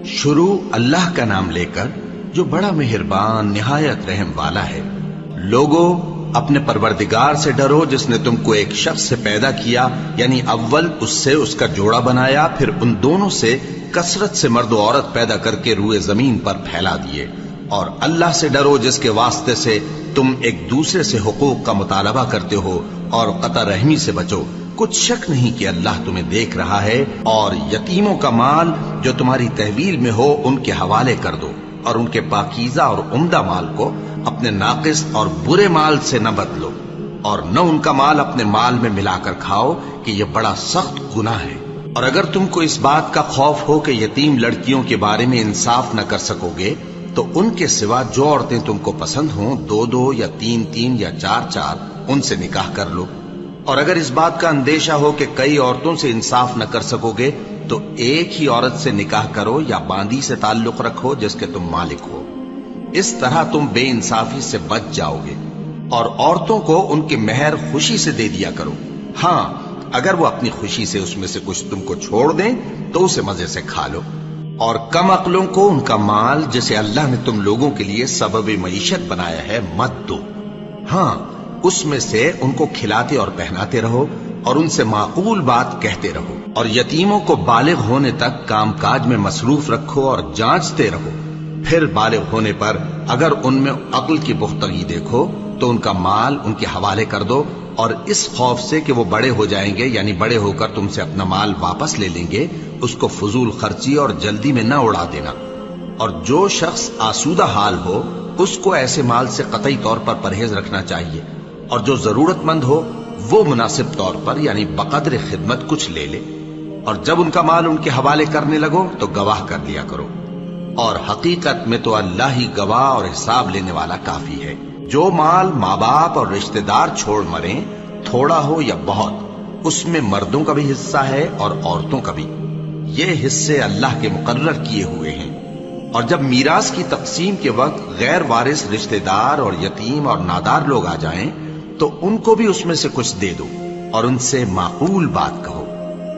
شروع اللہ کا نام لے کر جو بڑا مہربان نہایت رحم والا ہے۔ لوگوں اپنے پروردگار سے ڈرو جس نے تم کو ایک شخص سے پیدا کیا، یعنی اول اس سے اس کا جوڑا بنایا، پھر ان دونوں سے کثرت سے مرد و عورت پیدا کر کے روئے زمین پر پھیلا دیے۔ اور اللہ سے ڈرو جس کے واسطے سے تم ایک دوسرے سے حقوق کا مطالبہ کرتے ہو، اور قطع رحمی سے بچو۔ کچھ شک نہیں کہ اللہ تمہیں دیکھ رہا ہے۔ اور یتیموں کا مال جو تمہاری تحویل میں ہو ان کے حوالے کر دو، اور ان کے پاکیزہ اور عمدہ مال کو اپنے ناقص اور برے مال سے نہ بدلو، اور نہ ان کا مال اپنے مال میں ملا کر کھاؤ کہ یہ بڑا سخت گناہ ہے۔ اور اگر تم کو اس بات کا خوف ہو کہ یتیم لڑکیوں کے بارے میں انصاف نہ کر سکو گے تو ان کے سوا جو عورتیں تم کو پسند ہوں، 2 یا 3 یا 4 ان سے نکاح کر لو۔ اور اگر اس بات کا اندیشہ ہو کہ کئی عورتوں سے انصاف نہ کر سکو گے تو ایک ہی عورت سے نکاح کرو یا باندی سے تعلق رکھو جس کے تم مالک ہو۔ اس طرح تم بے انصافی سے بچ جاؤ گے۔ اور عورتوں کو ان کے مہر خوشی سے دے دیا کرو۔ ہاں، اگر وہ اپنی خوشی سے اس میں سے کچھ تم کو چھوڑ دیں تو اسے مزے سے کھا لو۔ اور کم عقلوں کو ان کا مال جسے اللہ نے تم لوگوں کے لیے سبب معیشت بنایا ہے مت دو۔ ہاں، اس میں سے ان کو کھلاتے اور پہناتے رہو اور ان سے معقول بات کہتے رہو۔ اور یتیموں کو بالغ ہونے تک کام کاج میں مصروف رکھو اور جانچتے رہو۔ پھر بالغ ہونے پر اگر ان میں عقل کی پختگی دیکھو تو ان کا مال ان کے حوالے کر دو، اور اس خوف سے کہ وہ بڑے ہو جائیں گے، یعنی بڑے ہو کر تم سے اپنا مال واپس لے لیں گے، اس کو فضول خرچی اور جلدی میں نہ اڑا دینا۔ اور جو شخص آسودہ حال ہو اس کو ایسے مال سے قطعی طور پر پرہیز رکھنا چاہیے، اور جو ضرورت مند ہو وہ مناسب طور پر یعنی بقدر خدمت کچھ لے لے۔ اور جب ان کا مال ان کے حوالے کرنے لگو تو گواہ کر لیا کرو، اور حقیقت میں تو اللہ ہی گواہ اور حساب لینے والا کافی ہے۔ جو مال ماں باپ اور رشتہ دار چھوڑ مریں، تھوڑا ہو یا بہت، اس میں مردوں کا بھی حصہ ہے اور عورتوں کا بھی۔ یہ حصے اللہ کے مقرر کیے ہوئے ہیں۔ اور جب میراث کی تقسیم کے وقت غیر وارث رشتہ دار اور یتیم اور نادار لوگ آ جائیں تو ان کو بھی اس میں سے کچھ دے دو، اور ان سے معقول بات کہو۔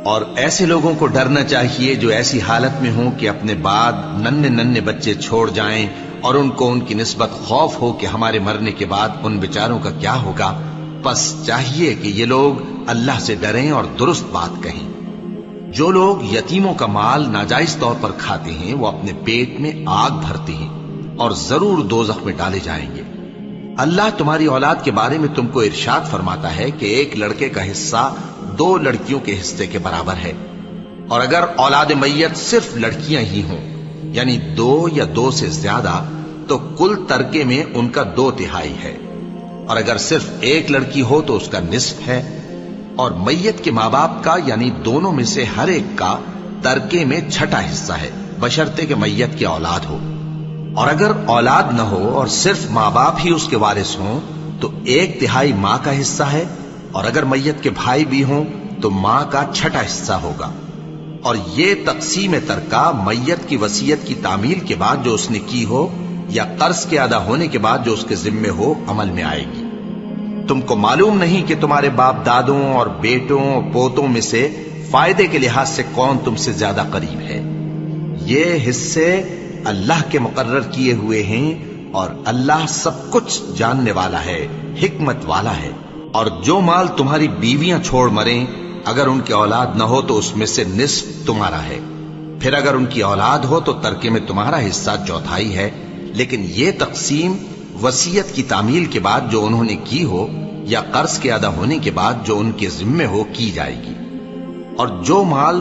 اور ایسے لوگوں کو ڈرنا چاہیے جو ایسی حالت میں ہوں کہ اپنے بعد ننھے بچے چھوڑ جائیں، اور ان کو ان کی نسبت خوف ہو کہ ہمارے مرنے کے بعد ان بیچاروں کا کیا ہوگا۔ پس چاہیے کہ یہ لوگ اللہ سے ڈریں اور درست بات کہیں۔ جو لوگ یتیموں کا مال ناجائز طور پر کھاتے ہیں وہ اپنے پیٹ میں آگ بھرتے ہیں اور ضرور دوزخ میں ڈالے جائیں گے۔ اللہ تمہاری اولاد کے بارے میں تم کو ارشاد فرماتا ہے کہ ایک لڑکے کا حصہ 2 لڑکیوں کے حصے کے برابر ہے، اور اگر اولاد میت صرف لڑکیاں ہی ہوں یعنی 2 یا 2 سے زیادہ تو کل ترکے میں ان کا 2/3 ہے، اور اگر صرف ایک لڑکی ہو تو اس کا نصف ہے۔ اور میت کے ماں باپ کا یعنی دونوں میں سے ہر ایک کا ترکے میں 6واں حصہ ہے، بشرطے کہ میت کی اولاد ہو۔ اور اگر اولاد نہ ہو اور صرف ماں باپ ہی اس کے وارث ہوں تو 1/3 ماں کا حصہ ہے، اور اگر میت کے بھائی بھی ہوں تو ماں کا 6واں حصہ ہوگا۔ اور یہ تقسیم ترکہ میت کی وصیت کی تعمیل کے بعد جو اس نے کی ہو یا قرض کے ادا ہونے کے بعد جو اس کے ذمے ہو عمل میں آئے گی۔ تم کو معلوم نہیں کہ تمہارے باپ دادوں اور بیٹوں اور پوتوں میں سے فائدے کے لحاظ سے کون تم سے زیادہ قریب ہے۔ یہ حصے اللہ کے مقرر کیے ہوئے ہیں، اور اللہ سب کچھ جاننے والا ہے، حکمت والا ہے۔ اور جو مال تمہاری بیویاں چھوڑ مریں اگر ان کی اولاد نہ ہو تو اس میں سے نصف تمہارا ہے، پھر اگر ان کی اولاد ہو تو ترکے میں تمہارا حصہ 1/4 ہے۔ لیکن یہ تقسیم وصیت کی تعمیل کے بعد جو انہوں نے کی ہو یا قرض کے ادا ہونے کے بعد جو ان کے ذمے ہو کی جائے گی۔ اور جو مال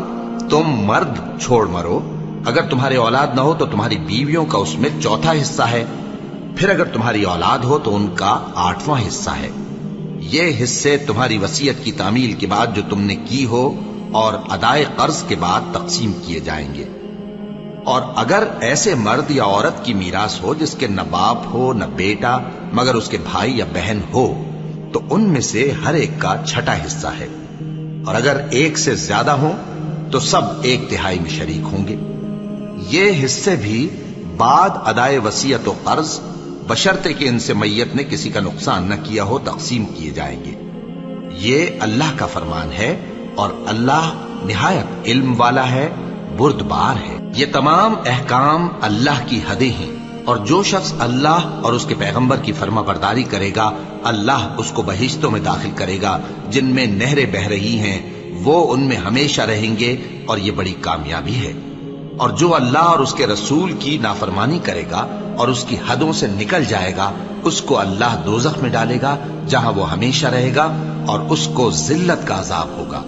تم مرد چھوڑ مرو اگر تمہاری اولاد نہ ہو تو تمہاری بیویوں کا اس میں 1/4 حصہ ہے، پھر اگر تمہاری اولاد ہو تو ان کا 8واں حصہ ہے۔ یہ حصے تمہاری وصیت کی تعمیل کے بعد جو تم نے کی ہو اور ادائے قرض کے بعد تقسیم کیے جائیں گے۔ اور اگر ایسے مرد یا عورت کی میراث ہو جس کے نہ باپ ہو نہ بیٹا مگر اس کے بھائی یا بہن ہو تو ان میں سے ہر ایک کا 6واں حصہ ہے، اور اگر ایک سے زیادہ ہوں تو سب 1/3 میں شریک ہوں گے۔ یہ حصے بھی بعد ادائے وصیت و قرض بشرطے کہ ان سے میت نے کسی کا نقصان نہ کیا ہو تقسیم کیے جائیں گے۔ یہ اللہ کا فرمان ہے، اور اللہ نہایت علم والا ہے، بردبار ہے۔ یہ تمام احکام اللہ کی حدیں ہیں، اور جو شخص اللہ اور اس کے پیغمبر کی فرما برداری کرے گا اللہ اس کو بہشتوں میں داخل کرے گا جن میں نہریں بہہ رہی ہیں، وہ ان میں ہمیشہ رہیں گے، اور یہ بڑی کامیابی ہے۔ اور جو اللہ اور اس کے رسول کی نافرمانی کرے گا اور اس کی حدوں سے نکل جائے گا اس کو اللہ دوزخ میں ڈالے گا جہاں وہ ہمیشہ رہے گا، اور اس کو ذلت کا عذاب ہوگا۔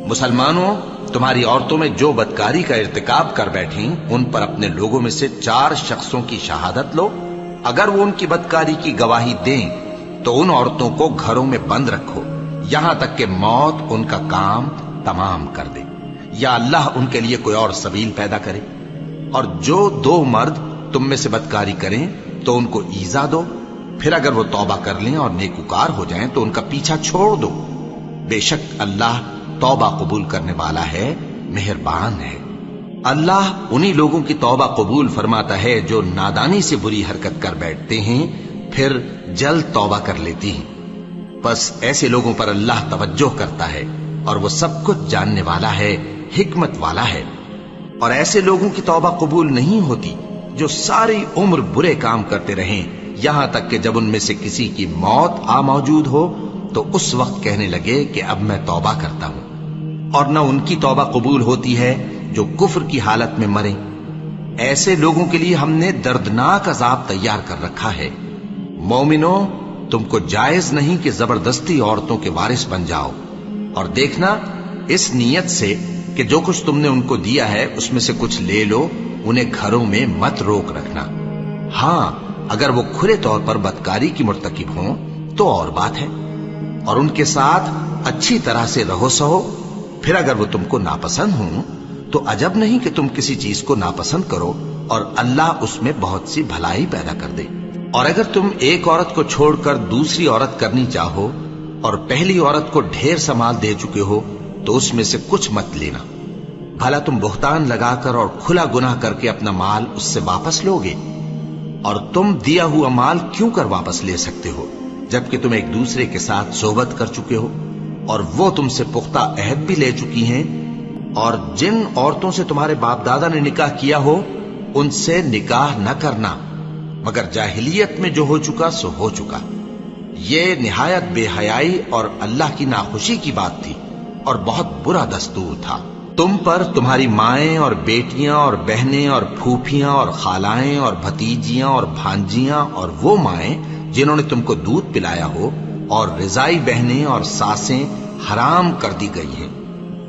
مسلمانوں، تمہاری عورتوں میں جو بدکاری کا ارتکاب کر بیٹھیں ان پر اپنے لوگوں میں سے 4 شخصوں کی شہادت لو۔ اگر وہ ان کی بدکاری کی گواہی دیں تو ان عورتوں کو گھروں میں بند رکھو یہاں تک کہ موت ان کا کام تمام کر دے، یا اللہ ان کے لیے کوئی اور سبیل پیدا کرے۔ اور جو 2 مرد تم میں سے بدکاری کریں تو ان کو ایذا دو، پھر اگر وہ توبہ کر لیں اور نیکوکار ہو جائیں تو ان کا پیچھا چھوڑ دو۔ بے شک اللہ توبہ قبول کرنے والا ہے، مہربان ہے۔ اللہ انہی لوگوں کی توبہ قبول فرماتا ہے جو نادانی سے بری حرکت کر بیٹھتے ہیں پھر جلد توبہ کر لیتی ہیں، بس ایسے لوگوں پر اللہ توجہ کرتا ہے اور وہ سب کچھ جاننے والا ہے، حکمت والا ہے۔ اور ایسے لوگوں کی توبہ قبول نہیں ہوتی جو ساری عمر برے کام کرتے رہیں یہاں تک کہ جب ان میں سے کسی کی موت آ موجود ہو تو اس وقت کہنے لگے کہ اب میں توبہ کرتا ہوں۔ اور نہ ان کی توبہ قبول ہوتی ہے جو کفر کی حالت میں مریں۔ ایسے لوگوں کے لیے ہم نے دردناک عذاب تیار کر رکھا ہے۔ مومنوں، تم کو جائز نہیں کہ زبردستی عورتوں کے وارث بن جاؤ، اور دیکھنا اس نیت سے کہ جو کچھ تم نے ان کو دیا ہے اس میں سے کچھ لے لو، انہیں گھروں میں مت روک رکھنا۔ ہاں، اگر وہ کھلے طور پر بدکاری کی مرتکب ہوں تو اور بات ہے، اور ان کے ساتھ اچھی طرح سے رہو سہو۔ پھر اگر وہ تم کو ناپسند ہوں تو عجب نہیں کہ تم کسی چیز کو ناپسند کرو اور اللہ اس میں بہت سی بھلائی پیدا کر دے۔ اور اگر تم ایک عورت کو چھوڑ کر دوسری عورت کرنی چاہو اور پہلی عورت کو ڈھیر سا مال دے چکے ہو تو اس میں سے کچھ مت لینا، بھلا تم بہتان لگا کر اور کھلا گناہ کر کے اپنا مال اس سے واپس لوگے؟ اور تم دیا ہوا مال کیوں کر واپس لے سکتے ہو جبکہ تم ایک دوسرے کے ساتھ صحبت کر چکے ہو اور وہ تم سے پختہ عہد بھی لے چکی ہیں؟ اور جن عورتوں سے تمہارے باپ دادا نے نکاح کیا ہو ان سے نکاح نہ کرنا مگر جاہلیت میں جو ہو چکا سو ہو چکا۔ یہ نہایت بے حیائی اور اللہ کی ناخوشی کی بات تھی اور بہت برا دستور تھا۔ تم پر تمہاری مائیں اور بیٹیاں اور بہنیں اور پھوپھیاں اور خالائیں اور بھتیجیاں اور بھانجیاں اور وہ مائیں جنہوں نے تم کو دودھ پلایا ہو اور رضائی بہنیں اور ساسیں حرام کر دی گئی ہیں،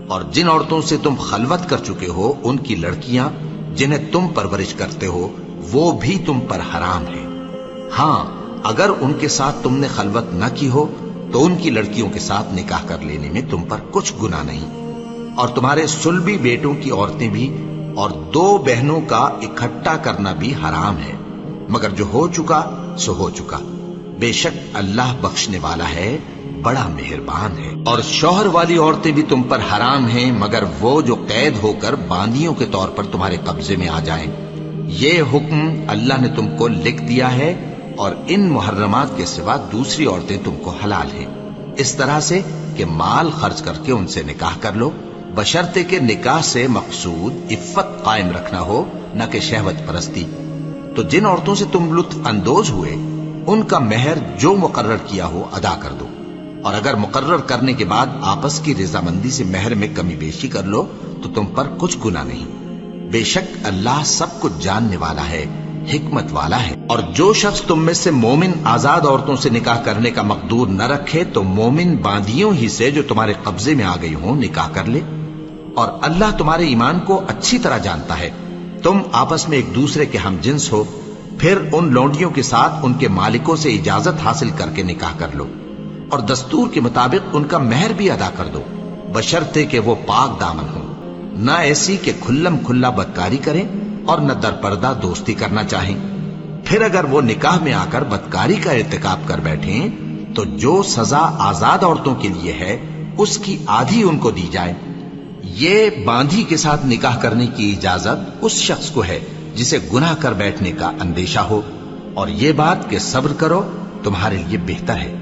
اور جن عورتوں سے تم خلوت کر چکے ہو ان کی لڑکیاں جنہیں تم پرورش کرتے ہو وہ بھی تم پر حرام ہیں۔ ہاں، اگر ان کے ساتھ تم نے خلوت نہ کی ہو تو ان کی لڑکیوں کے ساتھ نکاح کر لینے میں تم پر کچھ گناہ نہیں۔ اور تمہارے صلبی بیٹوں کی عورتیں بھی اور 2 بہنوں کا اکٹھا کرنا بھی حرام ہے، مگر جو ہو چکا سو ہو چکا۔ بے شک اللہ بخشنے والا ہے، بڑا مہربان ہے۔ اور شوہر والی عورتیں بھی تم پر حرام ہیں مگر وہ جو قید ہو کر باندیوں کے طور پر تمہارے قبضے میں آ جائیں۔ یہ حکم اللہ نے تم کو لکھ دیا ہے، اور ان محرمات کے سوا دوسری عورتیں تم کو حلال ہیں، اس طرح سے کہ مال خرچ کر کے ان سے نکاح کر لو، بشرطے کہ نکاح سے مقصود عفت قائم رکھنا ہو نہ کہ شہوت پرستی۔ تو جن عورتوں سے تم لطف اندوز ہوئے ان کا مہر جو مقرر کیا ہو ادا کر دو، اور اگر مقرر کرنے کے بعد آپس کی رضامندی سے مہر میں کمی بیشی کر لو تو تم پر کچھ گناہ نہیں۔ بے شک اللہ سب کچھ جاننے والا ہے، حکمت والا ہے۔ اور جو شخص تم میں سے مومن آزاد عورتوں سے نکاح کرنے کا مقدور نہ رکھے تو مومن باندیوں ہی سے جو تمہارے قبضے میں آ گئی ہوں نکاح کر لے، اور اللہ تمہارے ایمان کو اچھی طرح جانتا ہے۔ تم آپس میں ایک دوسرے کے ہم جنس ہو، پھر ان لونڈیوں کے ساتھ ان کے مالکوں سے اجازت حاصل کر کے نکاح کر لو، اور دستور کے مطابق ان کا مہر بھی ادا کر دو، بشرطے کہ وہ پاک دامن ہوں، نہ ایسی کہ کھلم کھلا بدکاری کریں اور نہ در پردہ دوستی کرنا چاہیں۔ پھر اگر وہ نکاح میں آ کر بدکاری کا ارتکاب کر بیٹھیں تو جو سزا آزاد عورتوں کے لیے ہے اس کی آدھی ان کو دی جائے۔ یہ باندھی کے ساتھ نکاح کرنے کی اجازت اس شخص کو ہے جسے گناہ کر بیٹھنے کا اندیشہ ہو، اور یہ بات کہ صبر کرو تمہارے لیے بہتر ہے،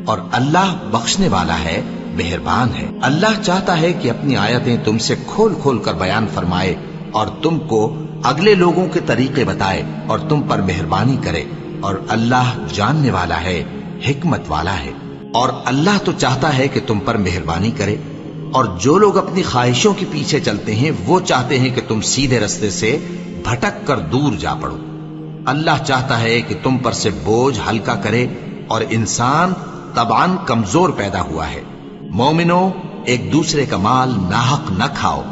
اور اللہ بخشنے والا ہے، مہربان ہے۔ اللہ چاہتا ہے کہ اپنی آیتیں تم سے کھول کھول کر بیان فرمائے اور تم کو اگلے لوگوں کے طریقے بتائے اور تم پر مہربانی کرے، اور اللہ جاننے والا ہے، حکمت والا ہے۔ اور اللہ تو چاہتا ہے کہ تم پر مہربانی کرے، اور جو لوگ اپنی خواہشوں کے پیچھے چلتے ہیں وہ چاہتے ہیں کہ تم سیدھے رستے سے بھٹک کر دور جا پڑو۔ اللہ چاہتا ہے کہ تم پر سے بوجھ ہلکا کرے، اور انسان طبعاً کمزور پیدا ہوا ہے۔ مومنو، ایک دوسرے کا مال ناحق نہ کھاؤ۔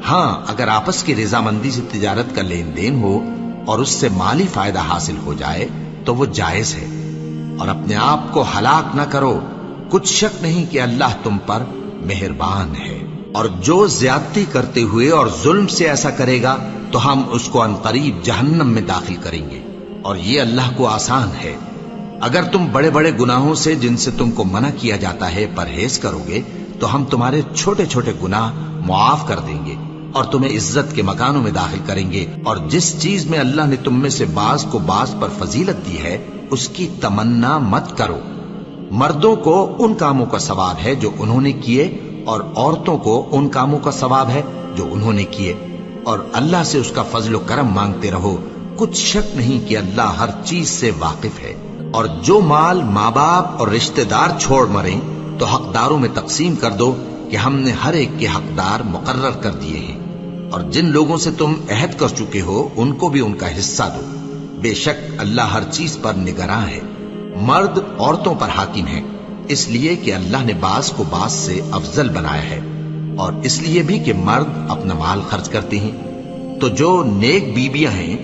ہاں، اگر آپس کی رضامندی سے تجارت کا لین دین ہو اور اس سے مالی فائدہ حاصل ہو جائے تو وہ جائز ہے، اور اپنے آپ کو ہلاک نہ کرو، کچھ شک نہیں کہ اللہ تم پر مہربان ہے۔ اور جو زیادتی کرتے ہوئے اور ظلم سے ایسا کرے گا تو ہم اس کو عنقریب جہنم میں داخل کریں گے، اور یہ اللہ کو آسان ہے۔ اگر تم بڑے بڑے گناہوں سے جن سے تم کو منع کیا جاتا ہے پرہیز کرو گے تو ہم تمہارے چھوٹے چھوٹے گناہ معاف کر دیں گے اور تمہیں عزت کے مکانوں میں داخل کریں گے۔ اور جس چیز میں اللہ نے تم میں سے بعض کو بعض پر فضیلت دی ہے اس کی تمنا مت کرو۔ مردوں کو ان کاموں کا ثواب ہے جو انہوں نے کیے، اور عورتوں کو ان کاموں کا ثواب ہے جو انہوں نے کیے، اور اللہ سے اس کا فضل و کرم مانگتے رہو، کچھ شک نہیں کہ اللہ ہر چیز سے واقف ہے۔ اور جو مال ماں باپ اور رشتہ دار چھوڑ مریں تو حقداروں میں تقسیم کر دو کہ ہم نے ہر ایک کے حقدار مقرر کر دیے ہیں، اور جن لوگوں سے تم عہد کر چکے ہو ان کو بھی ان کا حصہ دو، بے شک اللہ ہر چیز پر نگراں ہے۔ مرد عورتوں پر حاکم ہے، اس لیے کہ اللہ نے بعض کو بعض سے افضل بنایا ہے، اور اس لیے بھی کہ مرد اپنا مال خرچ کرتے ہیں۔ تو جو نیک بیویاں ہیں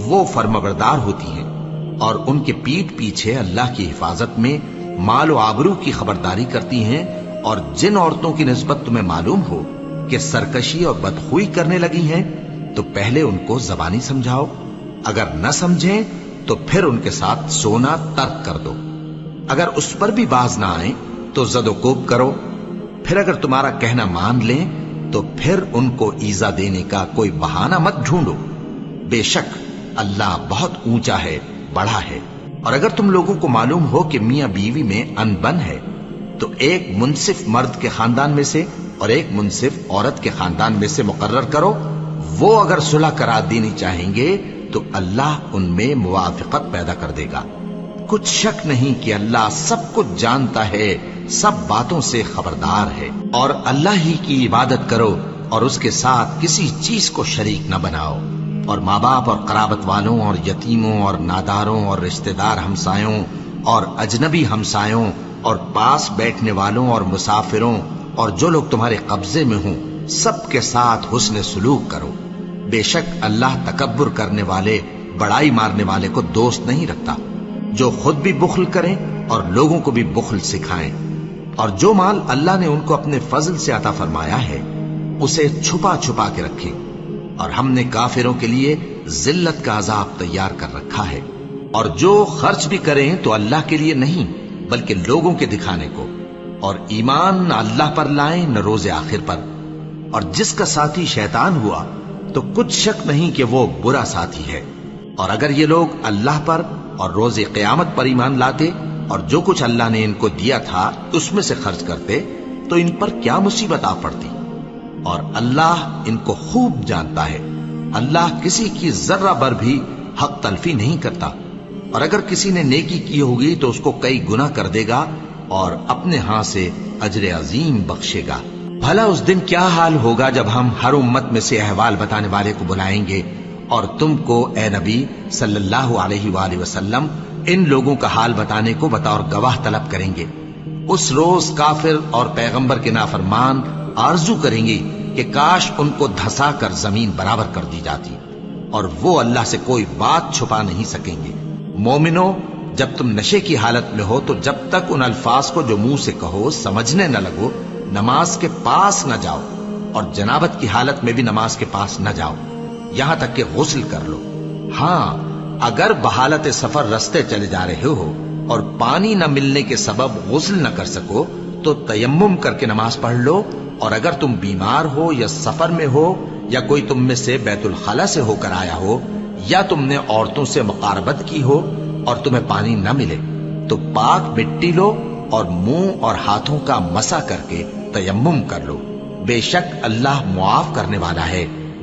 وہ فرمانبردار ہوتی ہیں، اور ان کے پیٹھ پیچھے اللہ کی حفاظت میں مال و آبرو کی خبرداری کرتی ہیں۔ اور جن عورتوں کی نسبت تمہیں معلوم ہو کہ سرکشی اور بدخوئی کرنے لگی ہیں تو پہلے ان کو زبانی سمجھاؤ، اگر نہ سمجھیں تو پھر ان کے ساتھ سونا ترک کر دو۔ اگر اس پر بھی باز نہ آئیں تو زد و کوب کرو، پھر اگر تمہارا کہنا مان لیں تو پھر ان کو ایذا دینے کا کوئی بہانہ مت ڈھونڈو، بے شک اللہ بہت اونچا ہے، بڑا ہے۔ اور اگر تم لوگوں کو معلوم ہو کہ میاں بیوی میں انبن ہے تو ایک منصف مرد کے خاندان میں سے اور ایک منصف عورت کے خاندان میں سے مقرر کرو، وہ اگر صلح کرا دینی چاہیں گے تو اللہ ان میں موافقت پیدا کر دے گا۔ کچھ شک نہیں کہ اللہ سب کچھ جانتا ہے، سب باتوں سے خبردار ہے۔ اور اللہ ہی کی عبادت کرو اور اس کے ساتھ کسی چیز کو شریک نہ بناؤ، اور ماں باپ اور قرابت والوں اور یتیموں اور ناداروں اور رشتہ دار ہمسایوں اور اجنبی ہمسایوں اور پاس بیٹھنے والوں اور مسافروں اور جو لوگ تمہارے قبضے میں ہوں سب کے ساتھ حسن سلوک کرو، بے شک اللہ تکبر کرنے والے، بڑائی مارنے والے کو دوست نہیں رکھتا۔ جو خود بھی بخل کریں اور لوگوں کو بھی بخل سکھائیں، اور جو مال اللہ نے ان کو اپنے فضل سے عطا فرمایا ہے اسے چھپا چھپا کے رکھیں، اور ہم نے کافروں کے لیے ذلت کا عذاب تیار کر رکھا ہے۔ اور جو خرچ بھی کریں تو اللہ کے لیے نہیں بلکہ لوگوں کے دکھانے کو، اور ایمان نہ اللہ پر لائیں نہ روز آخر پر۔ اور جس کا ساتھی شیطان ہوا تو کچھ شک نہیں کہ وہ برا ساتھی ہے۔ اور اگر یہ لوگ اللہ پر اور روز قیامت پر ایمان لاتے اور جو کچھ اللہ نے ان کو دیا تھا اس میں سے خرچ کرتے تو ان پر کیا مصیبت آ پڑتی، اور اللہ ان کو خوب جانتا ہے۔ اللہ کسی کی ذرہ بر بھی حق تلفی نہیں کرتا، اور اگر کسی نے نیکی کی ہوگی تو اس کو کئی گنا کر دے گا اور اپنے ہاں سے اجر عظیم بخشے گا۔ بھلا اس دن کیا حال ہوگا جب ہم ہر امت میں سے احوال بتانے والے کو بلائیں گے اور تم کو اے نبی صلی اللہ علیہ وآلہ وسلم ان لوگوں کا حال بتانے کو بطور گواہ طلب کریں گے۔ اس روز کافر اور پیغمبر کے نافرمان آرزو کریں گے کہ کاش ان کو دھسا کر زمین برابر کر دی جاتی، اور وہ اللہ سے کوئی بات چھپا نہیں سکیں گے۔ مومنو، جب تم نشے کی حالت میں ہو تو جب تک ان الفاظ کو جو منہ سے کہو سمجھنے نہ لگو نماز کے پاس نہ جاؤ، اور جنابت کی حالت میں بھی نماز کے پاس نہ جاؤ یہاں تک کہ غسل کر لو۔ ہاں، اگر بحالت سفر رستے چلے جا رہے ہو اور پانی نہ ملنے کے سبب غسل نہ کر سکو تو تیمم کر کے نماز پڑھ لو، اور اگر تم بیمار ہو یا سفر میں ہو یا کوئی تم میں سے بیت الخلا سے ہو کر آیا ہو یا تم نے عورتوں سے مقاربت کی ہو اور تمہیں پانی نہ ملے تو پاک مٹی لو اور منہ اور ہاتھوں کا مسح کر کے تیمم کر لو، بے شک اللہ معاف کرنے والا ہے،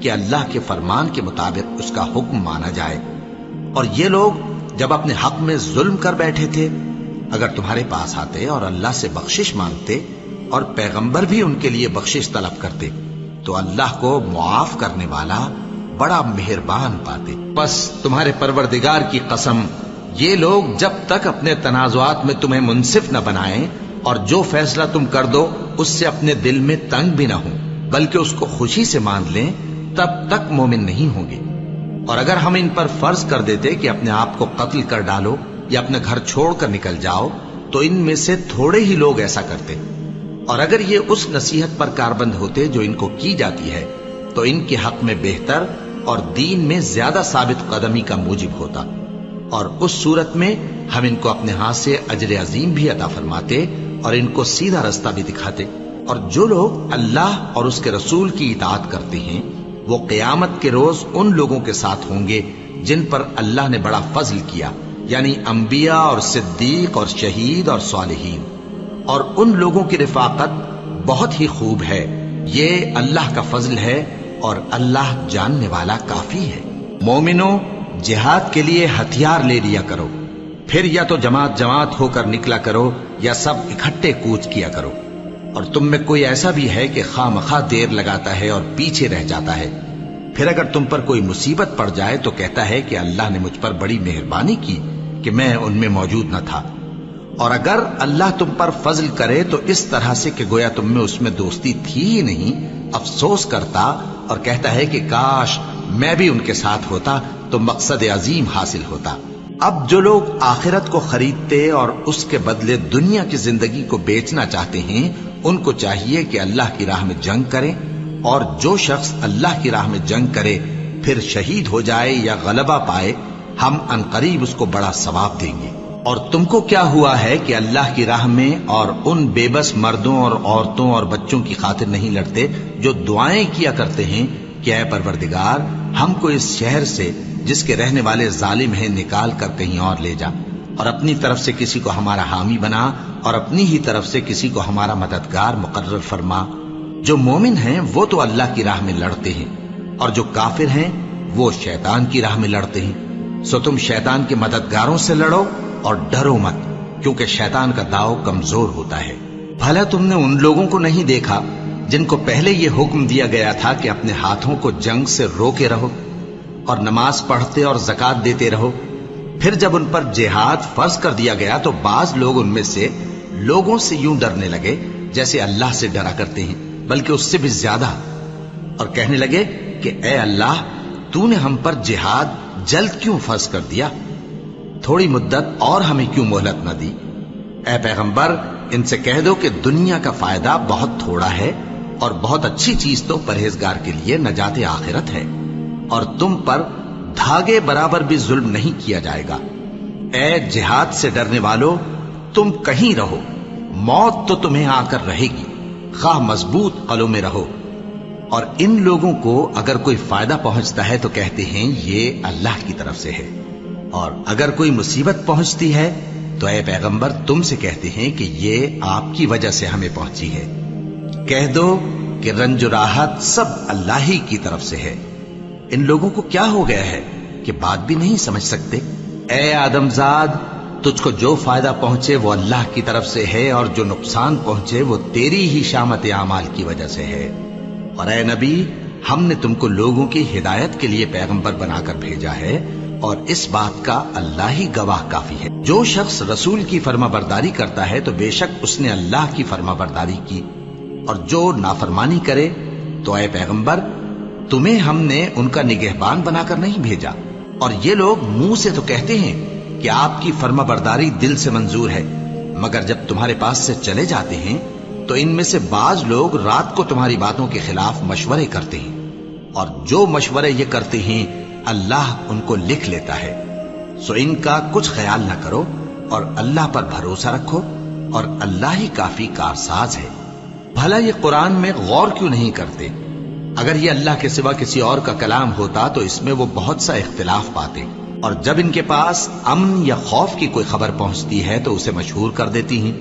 کہ اللہ کے فرمان کے مطابق اس کا حکم مانا جائے۔ اور یہ لوگ جب اپنے حق میں ظلم کر بیٹھے تھے، اگر تمہارے پاس آتے اور اللہ سے بخشش مانگتے اور پیغمبر بھی ان کے لیے بخشش طلب کرتے تو اللہ کو معاف کرنے والا بڑا مہربان پاتے۔ بس تمہارے پروردگار کی قسم، یہ لوگ جب تک اپنے تنازعات میں تمہیں منصف نہ بنائیں اور جو فیصلہ تم کر دو اس سے اپنے دل میں تنگ بھی نہ ہوں بلکہ اس کو خوشی سے مان لیں، تب تک مومن نہیں ہوں گے۔ اور اگر ہم ان پر فرض کر دیتے کہ اپنے آپ کو قتل کر ڈالو یا اپنے گھر چھوڑ کر نکل جاؤ تو ان میں سے تھوڑے ہی لوگ ایسا کرتے، اور اگر یہ اس نصیحت پر کاربند ہوتے جو ان کو کی جاتی ہے تو ان کے حق میں بہتر اور دین میں زیادہ ثابت قدمی کا موجب ہوتا، اور اس صورت میں ہم ان کو اپنے ہاتھ سے اجر عظیم بھی عطا فرماتے اور ان کو سیدھا رستہ بھی دکھاتے۔ اور جو لوگ اللہ اور اس کے رسول کی اطاعت کرتے ہیں وہ قیامت کے روز ان لوگوں کے ساتھ ہوں گے جن پر اللہ نے بڑا فضل کیا، یعنی انبیاء اور صدیق اور شہید اور صالحین، اور ان لوگوں کی رفاقت بہت ہی خوب ہے۔ یہ اللہ کا فضل ہے اور اللہ جاننے والا کافی ہے۔ مومنوں، جہاد کے لیے ہتھیار لے لیا کرو، پھر یا تو جماعت جماعت ہو کر نکلا کرو یا سب اکٹھے کوچ کیا کرو۔ اور تم میں کوئی ایسا بھی ہے کہ خواہ مخواہ دیر لگاتا ہے اور پیچھے رہ جاتا ہے، پھر اگر تم پر کوئی مصیبت پڑ جائے تو کہتا ہے کہ اللہ نے مجھ پر بڑی مہربانی کی کہ میں ان میں موجود نہ تھا۔ اور اگر اللہ تم پر فضل کرے تو اس طرح سے کہ گویا تم میں اس میں دوستی تھی ہی نہیں، افسوس کرتا اور کہتا ہے کہ کاش میں بھی ان کے ساتھ ہوتا تو مقصد عظیم حاصل ہوتا۔ اب جو لوگ آخرت کو خریدتے اور اس کے بدلے دنیا کی زندگی کو بیچنا چاہتے ہیں ان کو چاہیے کہ اللہ کی راہ میں جنگ کریں، اور جو شخص اللہ کی راہ میں جنگ کرے پھر شہید ہو جائے یا غلبہ پائے ہم عنقریب اس کو بڑا ثواب دیں گے۔ اور تم کو کیا ہوا ہے کہ اللہ کی راہ میں اور ان بے بس مردوں اور عورتوں اور بچوں کی خاطر نہیں لڑتے جو دعائیں کیا کرتے ہیں کہ اے پروردگار ہم کو اس شہر سے جس کے رہنے والے ظالم ہیں نکال کر کہیں اور لے جا، اور اپنی طرف سے کسی کو ہمارا حامی بنا اور اپنی ہی طرف سے کسی کو ہمارا مددگار مقرر فرما۔ جو مومن ہیں وہ تو اللہ کی راہ میں لڑتے ہیں، اور جو کافر ہیں وہ شیطان کی راہ میں لڑتے ہیں، سو تم شیطان کے مددگاروں سے لڑو اور ڈرو مت، کیونکہ شیطان کا داؤ کمزور ہوتا ہے۔ بھلا تم نے ان لوگوں کو نہیں دیکھا جن کو پہلے یہ حکم دیا گیا تھا کہ اپنے ہاتھوں کو جنگ سے روکے رہو اور نماز پڑھتے اور زکوٰۃ دیتے رہو، پھر جب ان پر جہاد فرض کر دیا گیا تو بعض لوگ ان میں سے لوگوں سے یوں ڈرنے لگے جیسے اللہ سے ڈرا کرتے ہیں، بلکہ اس سے بھی زیادہ، اور کہنے لگے کہ اے اللہ تو نے ہم پر جہاد جلد کیوں فرض کر دیا، تھوڑی مدت اور ہمیں کیوں مہلت نہ دی؟ اے پیغمبر ان سے کہہ دو کہ دنیا کا فائدہ بہت تھوڑا ہے اور بہت اچھی چیز تو پرہیزگار کے لیے نجات آخرت ہے، اور تم پر دھاگے برابر بھی ظلم نہیں کیا جائے گا۔ اے جہاد سے ڈرنے والو، تم کہیں رہو، موت تو تمہیں آ کر رہے گی، خواہ مضبوط قلعوں میں رہو۔ اور ان لوگوں کو اگر کوئی فائدہ پہنچتا ہے تو کہتے ہیں یہ اللہ کی طرف سے ہے، اور اگر کوئی مصیبت پہنچتی ہے تو اے پیغمبر تم سے کہتے ہیں کہ یہ آپ کی وجہ سے ہمیں پہنچی ہے۔ کہہ دو کہ رنج و راحت سب اللہ ہی کی طرف سے ہے۔ ان لوگوں کو کیا ہو گیا ہے کہ بات بھی نہیں سمجھ سکتے؟ اے آدم زاد، تجھ کو جو فائدہ پہنچے وہ اللہ کی طرف سے ہے، اور جو نقصان پہنچے وہ تیری ہی شامت اعمال کی وجہ سے ہے۔ اور اے نبی، ہم نے تم کو لوگوں کی ہدایت کے لیے پیغمبر بنا کر بھیجا ہے، اور اس بات کا اللہ ہی گواہ کافی ہے۔ جو شخص رسول کی فرما برداری کرتا ہے تو بے شک اس نے اللہ کی فرما برداری کی، اور جو نافرمانی کرے تو اے پیغمبر تمہیں ہم نے ان کا نگہبان بنا کر نہیں بھیجا۔ اور یہ لوگ منہ سے تو کہتے ہیں کہ آپ کی فرما برداری دل سے منظور ہے، مگر جب تمہارے پاس سے چلے جاتے ہیں تو ان میں سے بعض لوگ رات کو تمہاری باتوں کے خلاف مشورے کرتے ہیں، اور جو مشورے یہ کرتے ہیں اللہ ان کو لکھ لیتا ہے۔ سو ان کا کچھ خیال نہ کرو اور اللہ پر بھروسہ رکھو، اور اللہ ہی کافی کارساز ہے۔ بھلا یہ قرآن میں غور کیوں نہیں کرتے؟ اگر یہ اللہ کے سوا کسی اور کا کلام ہوتا تو اس میں وہ بہت سا اختلاف پاتے، اور جب ان کے پاس امن یا خوف کی کوئی خبر پہنچتی ہے تو اسے مشہور کر دیتی ہیں،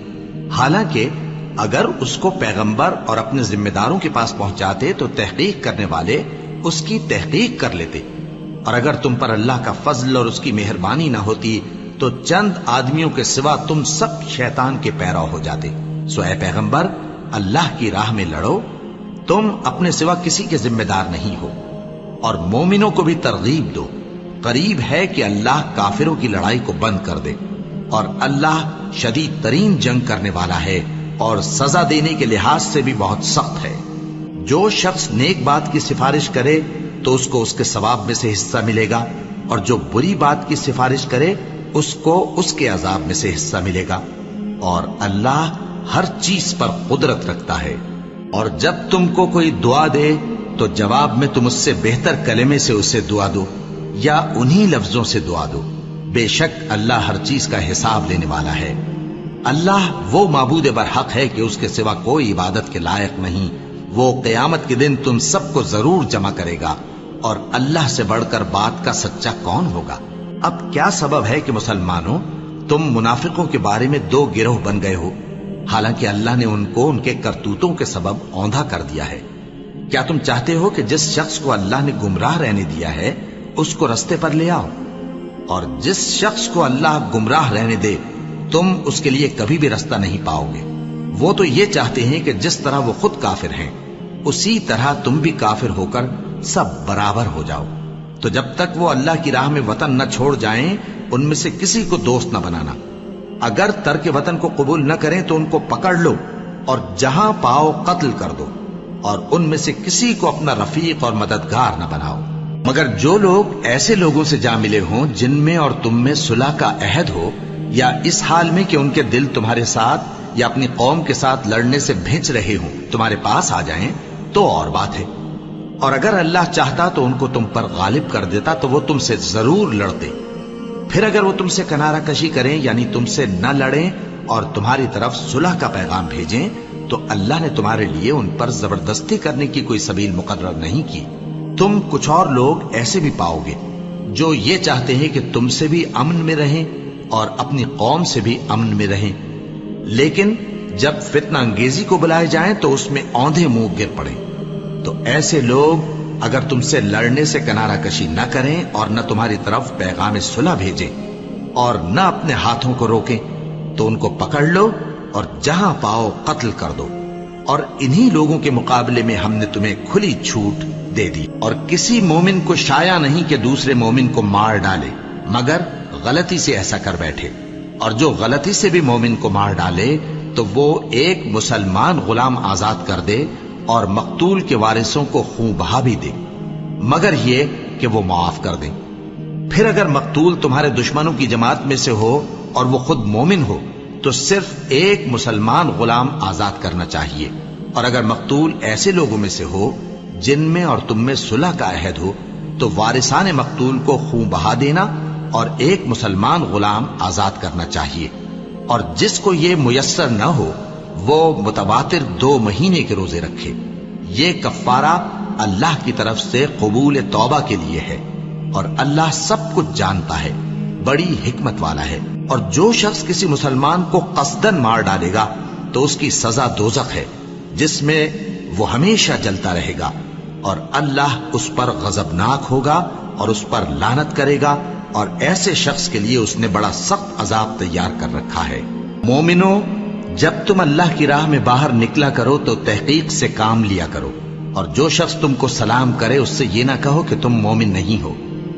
حالانکہ اگر اس کو پیغمبر اور اپنے ذمہ داروں کے پاس پہنچاتے تو تحقیق کرنے والے اس کی تحقیق کر لیتے، اور اگر تم پر اللہ کا فضل اور اس کی مہربانی نہ ہوتی تو چند آدمیوں کے سوا تم سب شیطان کے پیرو ہو جاتے۔ سو اے پیغمبر، اللہ کی راہ میں لڑو، تم اپنے سوا کسی کے ذمہ دار نہیں ہو، اور مومنوں کو بھی ترغیب دو۔ قریب ہے کہ اللہ کافروں کی لڑائی کو بند کر دے، اور اللہ شدید ترین جنگ کرنے والا ہے اور سزا دینے کے لحاظ سے بھی بہت سخت ہے۔ جو شخص نیک بات کی سفارش کرے تو اس کو اس کے ثواب میں سے حصہ ملے گا، اور جو بری بات کی سفارش کرے اس کو اس کے عذاب میں سے حصہ ملے گا، اور اللہ ہر چیز پر قدرت رکھتا ہے۔ اور جب تم کو کوئی دعا دے تو جواب میں تم اس سے بہتر کلمے سے اسے دعا دو یا انہی لفظوں سے دعا دو، بے شک اللہ ہر چیز کا حساب لینے والا ہے۔ اللہ وہ معبود برحق ہے کہ اس کے سوا کوئی عبادت کے لائق نہیں۔ وہ قیامت کے دن تم سب کو ضرور جمع کرے گا، اور اللہ سے بڑھ کر بات کا سچا کون ہوگا؟ اب کیا سبب ہے کہ مسلمانوں تم منافقوں کے بارے میں دو گروہ بن گئے ہو، حالانکہ اللہ نے ان کو ان کے کرتوتوں کے سبب اوندھا کر دیا ہے؟ کیا تم چاہتے ہو کہ جس شخص کو اللہ نے گمراہ رہنے دیا ہے اس کو رستے پر لے آؤ، اور جس شخص کو اللہ گمراہ رہنے دے تم اس کے لیے کبھی بھی رستہ نہیں پاؤ گے؟ وہ تو یہ چاہتے ہیں کہ جس طرح وہ خود کافر ہیں اسی طرح تم بھی کافر ہو کر سب برابر ہو جاؤ۔ تو جب تک وہ اللہ کی راہ میں وطن نہ چھوڑ جائیں ان میں سے کسی کو دوست نہ بنانا۔ اگر ترک وطن کو قبول نہ کریں تو ان کو پکڑ لو اور جہاں پاؤ قتل کر دو، اور ان میں سے کسی کو اپنا رفیق اور مددگار نہ بناؤ، مگر جو لوگ ایسے لوگوں سے جا ملے ہوں جن میں اور تم میں صلح کا عہد ہو، یا اس حال میں کہ ان کے دل تمہارے ساتھ یا اپنی قوم کے ساتھ لڑنے سے بھج رہے ہوں تمہارے پاس آ جائیں تو اور بات ہے۔ اور اگر اللہ چاہتا تو ان کو تم پر غالب کر دیتا تو وہ تم سے ضرور لڑتے۔ پھر اگر وہ تم سے کنارہ کشی کریں یعنی تم سے نہ لڑیں اور تمہاری طرف صلح کا پیغام بھیجیں تو اللہ نے تمہارے لیے ان پر زبردستی کرنے کی کوئی سبیل مقرر نہیں کی۔ تم کچھ اور لوگ ایسے بھی پاؤ گے جو یہ چاہتے ہیں کہ تم سے بھی امن میں رہیں اور اپنی قوم سے بھی امن میں رہیں، لیکن جب فتنہ انگیزی کو بلائے جائیں تو اس میں اوندھے منہ گر پڑیں۔ تو ایسے لوگ اگر تم سے لڑنے سے کنارہ کشی نہ کریں اور نہ تمہاری طرف پیغام صلح بھیجیں اور نہ اپنے ہاتھوں کو روکیں تو ان کو پکڑ لو اور جہاں پاؤ قتل کر دو۔ اور انہی لوگوں کے مقابلے میں ہم نے تمہیں کھلی چھوٹ دے دی، اور کسی مومن کو شایع نہیں کہ دوسرے مومن کو مار ڈالے مگر غلطی سے ایسا کر بیٹھے، اور جو غلطی سے بھی مومن کو مار ڈالے تو وہ ایک مسلمان غلام آزاد کر دے اور مقتول کے وارثوں کو خون بہا بھی دے، مگر یہ کہ وہ معاف کر دیں۔ پھر اگر مقتول تمہارے دشمنوں کی جماعت میں سے ہو اور وہ خود مومن ہو تو صرف ایک مسلمان غلام آزاد کرنا چاہیے، اور اگر مقتول ایسے لوگوں میں سے ہو جن میں اور تم میں صلح کا عہد ہو تو وارثان مقتول کو خون بہا دینا اور ایک مسلمان غلام آزاد کرنا چاہیے، اور جس کو یہ میسر نہ ہو وہ متواتر 2 مہینے کے روزے رکھے۔ یہ کفارہ اللہ کی طرف سے قبول توبہ کے لیے ہے، اور اللہ سب کچھ جانتا ہے، بڑی حکمت والا ہے۔ اور جو شخص کسی مسلمان کو قصدن مار ڈالے گا تو اس کی سزا دوزخ ہے جس میں وہ ہمیشہ جلتا رہے گا، اور اللہ اس پر غضبناک ہوگا اور اس پر لعنت کرے گا، اور ایسے شخص کے لیے اس نے بڑا سخت عذاب تیار کر رکھا ہے۔ مومنو، جب تم اللہ کی راہ میں باہر نکلا کرو تو تحقیق سے کام لیا کرو، اور جو شخص تم کو سلام کرے اس سے یہ نہ کہو کہ تم مومن نہیں ہو،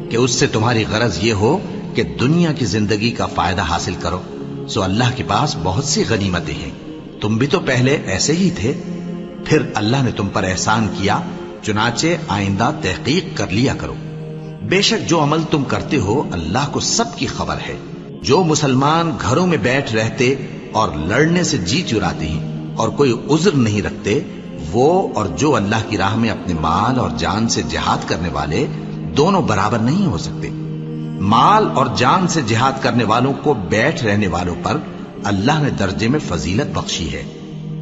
کہ اس سے تمہاری غرض یہ ہو کہ دنیا کی زندگی کا فائدہ حاصل کرو۔ سو اللہ کے پاس بہت سی غنیمتیں ہیں، تم بھی تو پہلے ایسے ہی تھے، پھر اللہ نے تم پر احسان کیا، چنانچہ آئندہ تحقیق کر لیا کرو۔ بے شک جو عمل تم کرتے ہو اللہ کو سب کی خبر ہے۔ جو مسلمان گھروں میں بیٹھ رہتے اور لڑنے سے جی چراتے ہیں اور کوئی عذر نہیں رکھتے، وہ اور جو اللہ کی راہ میں اپنے مال اور جان سے جہاد کرنے والے دونوں برابر نہیں ہو سکتے۔ مال اور جان سے جہاد کرنے والوں کو بیٹھ رہنے والوں پر اللہ نے درجے میں فضیلت بخشی ہے،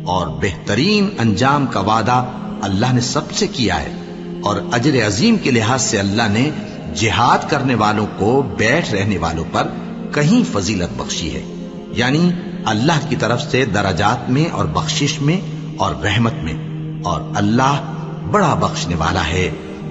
اور بہترین انجام کا وعدہ اللہ نے سب سے کیا ہے، اور اجر عظیم کے لحاظ سے اللہ نے جہاد کرنے والوں کو بیٹھ رہنے والوں پر کہیں فضیلت بخشی ہے، یعنی اللہ کی طرف سے درجات میں اور بخشش میں اور رحمت میں، اور اللہ بڑا بخشنے والا ہے،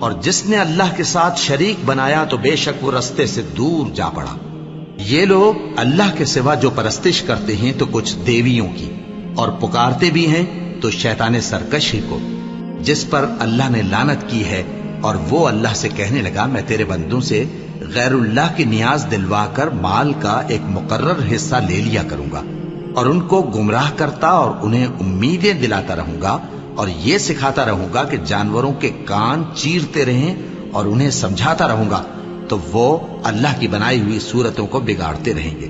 اور جس نے اللہ کے ساتھ شریک بنایا تو بے شک وہ رستے سے دور جا پڑا۔ یہ لوگ اللہ کے سوا جو پرستش کرتے ہیں تو کچھ دیویوں کی، اور پکارتے بھی ہیں تو شیطان سرکش ہی کو، جس پر اللہ نے لعنت کی ہے۔ اور وہ اللہ سے کہنے لگا میں تیرے بندوں سے غیر اللہ کی نیاز دلوا کر مال کا ایک مقرر حصہ لے لیا کروں گا، اور ان کو گمراہ کرتا اور انہیں امیدیں دلاتا رہوں گا، اور یہ سکھاتا رہوں گا کہ جانوروں کے کان چیرتے رہیں، اور انہیں سمجھاتا رہوں گا تو وہ اللہ کی بنائی ہوئی صورتوں کو بگاڑتے رہیں گے۔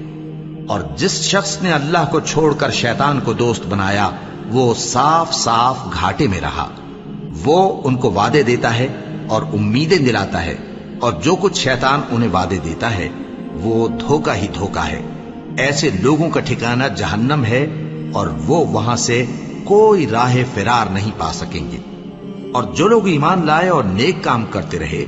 اور جس شخص نے اللہ کو چھوڑ کر شیطان کو دوست بنایا وہ صاف صاف گھاٹے میں رہا۔ وہ ان کو وعدے دیتا ہے اور امیدیں دلاتا ہے، اور جو کچھ شیطان انہیں وعدے دیتا ہے وہ دھوکہ ہی دھوکہ ہے۔ ایسے لوگوں کا ٹھکانہ جہنم ہے، اور وہ وہاں سے کوئی راہ فرار نہیں پا سکیں گے۔ اور جو لوگ ایمان لائے اور نیک کام کرتے رہے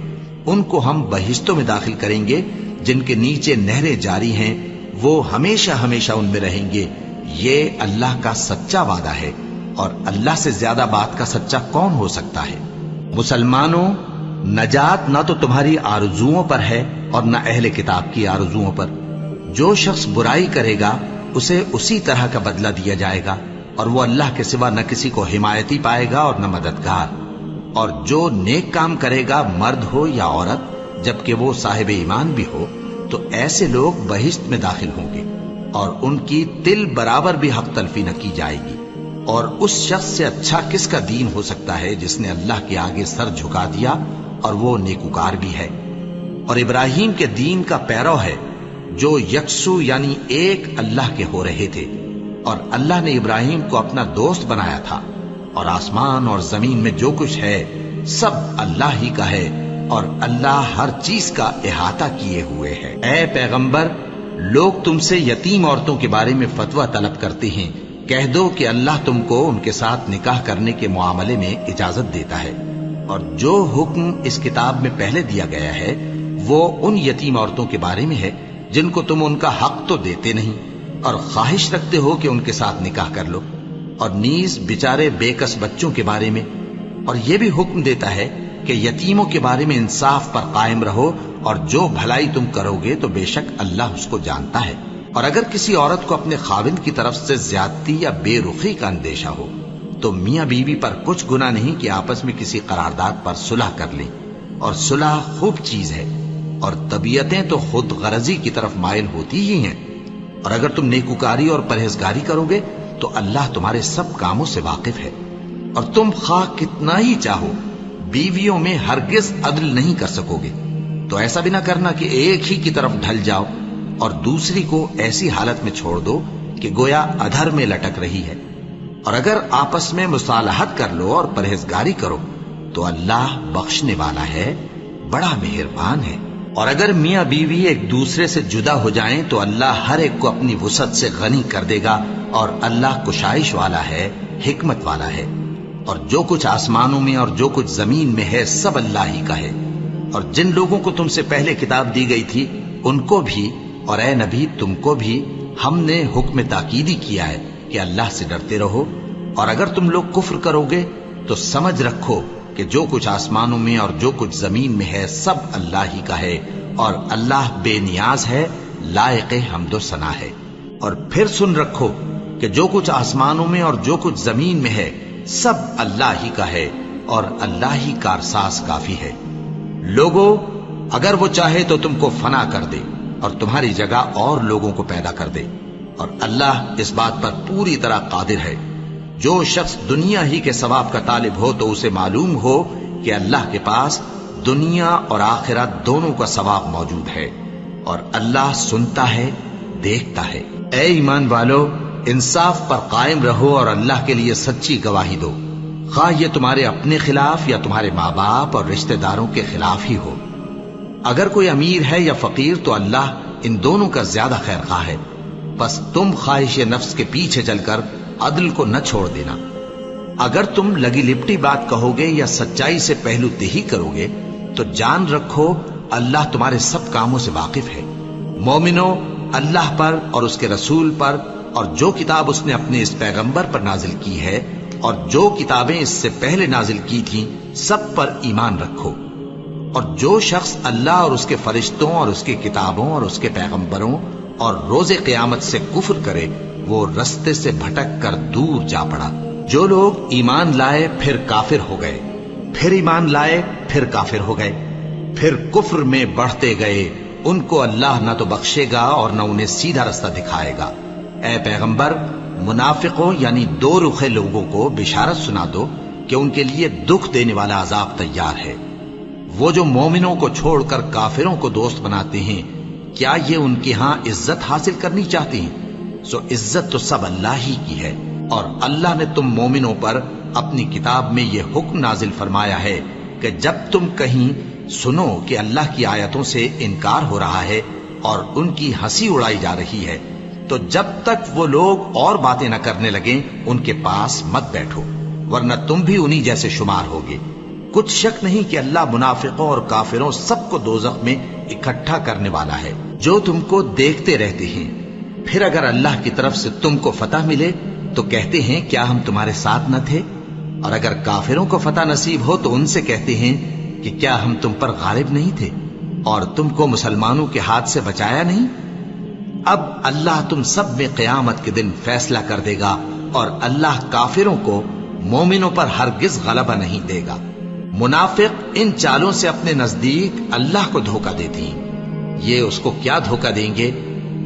ان کو ہم بہشتوں میں داخل کریں گے جن کے نیچے نہریں جاری ہیں، وہ ہمیشہ ہمیشہ ان میں رہیں گے۔ یہ اللہ کا سچا وعدہ ہے، اور اللہ سے زیادہ بات کا سچا کون ہو سکتا ہے؟ مسلمانوں، نجات نہ تو تمہاری آرزوؤں پر ہے اور نہ اہل کتاب کی آرزوؤں پر۔ جو شخص برائی کرے گا اسے اسی طرح کا بدلہ دیا جائے گا، اور وہ اللہ کے سوا نہ کسی کو حمایتی پائے گا اور نہ مددگار۔ اور جو نیک کام کرے گا مرد ہو یا عورت جبکہ وہ صاحب ایمان بھی ہو تو ایسے لوگ بہشت میں داخل ہوں گے، اور ان کی تل برابر بھی حق تلفی نہ کی جائے گی۔ اور اس شخص سے اچھا کس کا دین ہو سکتا ہے جس نے اللہ کے آگے سر جھکا دیا اور وہ نیکوکار بھی ہے۔ اور ابراہیم کے دین کا پیرو ہے جو یکسو یعنی ایک اللہ کے ہو رہے تھے، اور اللہ نے ابراہیم کو اپنا دوست بنایا تھا۔ اور آسمان اور زمین میں جو کچھ ہے سب اللہ ہی کا ہے، اور اللہ ہر چیز کا احاطہ کیے ہوئے ہے۔ اے پیغمبر، لوگ تم سے یتیم عورتوں کے بارے میں فتویٰ طلب کرتے ہیں، کہہ دو کہ اللہ تم کو ان کے ساتھ نکاح کرنے کے معاملے میں اجازت دیتا ہے، اور جو حکم اس کتاب میں پہلے دیا گیا ہے وہ ان یتیم عورتوں کے بارے میں ہے جن کو تم ان کا حق تو دیتے نہیں، اور خواہش رکھتے ہو کہ ان کے ساتھ نکاح کر لو، اور نیز بیچارے بے کس بچوں کے بارے میں۔ اور یہ بھی حکم دیتا ہے کہ یتیموں کے بارے میں انصاف پر قائم رہو، اور جو بھلائی تم کرو گے تو بے شک اللہ اس کو جانتا ہے۔ اور اگر کسی عورت کو اپنے خاوند کی طرف سے زیادتی یا بے رخی کا اندیشہ ہو تو میاں بیوی پر کچھ گناہ نہیں کہ آپس میں کسی قرارداد پر صلح کر لیں، اور صلح خوب چیز ہے، اور طبیعتیں تو خود غرضی کی طرف مائل ہوتی ہی ہیں۔ اور اگر تم نیکوکاری اور پرہیزگاری کرو گے تو اللہ تمہارے سب کاموں سے واقف ہے۔ اور تم خواہ کتنا ہی چاہو بیویوں میں ہرگز عدل نہیں کر سکو گے، تو ایسا بھی نہ کرنا کہ ایک ہی کی طرف ڈھل جاؤ اور دوسری کو ایسی حالت میں چھوڑ دو کہ گویا ادھر میں لٹک رہی ہے۔ اور اگر آپس میں مصالحت کر لو اور پرہیزگاری کرو تو اللہ بخشنے والا ہے، بڑا مہربان ہے۔ اور اگر میاں بیوی ایک دوسرے سے جدا ہو جائیں تو اللہ ہر ایک کو اپنی وسعت سے غنی کر دے گا، اور اللہ کشائش والا ہے، حکمت والا ہے۔ اور جو کچھ آسمانوں میں اور جو کچھ زمین میں ہے سب اللہ ہی کا ہے۔ اور جن لوگوں کو تم سے پہلے کتاب دی گئی تھی ان کو بھی اور اے نبی تم کو بھی ہم نے حکم تاکیدی کیا ہے کہ اللہ سے ڈرتے رہو، اور اگر تم لوگ کفر کرو گے تو سمجھ رکھو کہ جو کچھ آسمانوں میں اور جو کچھ زمین میں ہے سب اللہ ہی کا ہے، اور اللہ بے نیاز ہے، لائق حمد و ثنا ہے۔ اور پھر سن رکھو کہ جو کچھ آسمانوں میں اور جو کچھ زمین میں ہے سب اللہ ہی کا ہے، اور اللہ ہی کارساز کافی ہے۔ لوگو، اگر وہ چاہے تو تم کو فنا کر دے اور تمہاری جگہ اور لوگوں کو پیدا کر دے، اور اللہ اس بات پر پوری طرح قادر ہے۔ جو شخص دنیا ہی کے ثواب کا طالب ہو تو اسے معلوم ہو کہ اللہ کے پاس دنیا اور آخرت دونوں کا ثواب موجود ہے، اور اللہ سنتا ہے، دیکھتا ہے۔ اے ایمان والو، انصاف پر قائم رہو اور اللہ کے لیے سچی گواہی دو، خواہ یہ تمہارے اپنے خلاف یا تمہارے ماں باپ اور رشتہ داروں کے خلاف ہی ہو۔ اگر کوئی امیر ہے یا فقیر تو اللہ ان دونوں کا زیادہ خیر خواہ ہے، بس تم خواہش نفس کے پیچھے چل کر عدل کو نہ چھوڑ دینا۔ اگر تم لگی لپٹی بات کہو گے یا سچائی سے پہلو تہی کرو گے تو جان رکھو اللہ تمہارے سب کاموں سے واقف ہے۔ مومنو، اللہ پر اور اس کے رسول پر اور جو کتاب اس نے اپنے اس پیغمبر پر نازل کی ہے اور جو کتابیں اس سے پہلے نازل کی تھیں سب پر ایمان رکھو، اور جو شخص اللہ اور اس کے فرشتوں اور اس کی کتابوں اور اس کے پیغمبروں اور روز قیامت سے کفر کرے وہ رستے سے بھٹک کر دور جا پڑا۔ جو لوگ ایمان لائے پھر کافر ہو گئے، پھر ایمان لائے پھر کافر ہو گئے، پھر کفر میں بڑھتے گئے، ان کو اللہ نہ تو بخشے گا اور نہ انہیں سیدھا رستہ دکھائے گا۔ اے پیغمبر، منافقوں یعنی دو رخے لوگوں کو بشارت سنا دو کہ ان کے لیے دکھ دینے والا عذاب تیار ہے۔ وہ جو مومنوں کو چھوڑ کر کافروں کو دوست بناتے ہیں، کیا یہ ان کے ہاں عزت حاصل کرنی چاہتے ہیں؟ سو عزت تو سب اللہ ہی کی ہے، اور اللہ نے تم مومنوں پر اپنی کتاب میں یہ حکم نازل فرمایا ہے کہ جب تم کہیں سنو کہ اللہ کی آیتوں سے انکار ہو رہا ہے اور ان کی ہنسی اڑائی جا رہی ہے، تو جب تک وہ لوگ اور باتیں نہ کرنے لگیں ان کے پاس مت بیٹھو، ورنہ تم بھی انہی جیسے شمار ہوگے۔ کچھ شک نہیں کہ اللہ منافقوں اور کافروں سب کو دوزخ میں اکٹھا کرنے والا ہے، جو تم کو دیکھتے رہتے ہیں۔ پھر اگر اللہ کی طرف سے تم کو فتح ملے تو کہتے ہیں کیا ہم تمہارے ساتھ نہ تھے، اور اگر کافروں کو فتح نصیب ہو تو ان سے کہتے ہیں کہ کیا ہم تم پر غالب نہیں تھے اور تم کو مسلمانوں کے ہاتھ سے بچایا نہیں۔ اب اللہ تم سب میں قیامت کے دن فیصلہ کر دے گا، اور اللہ کافروں کو مومنوں پر ہرگز غلبہ نہیں دے گا۔ منافق ان چالوں سے اپنے نزدیک اللہ کو دھوکہ دیتی ہیں، یہ اس کو کیا دھوکہ دیں گے؟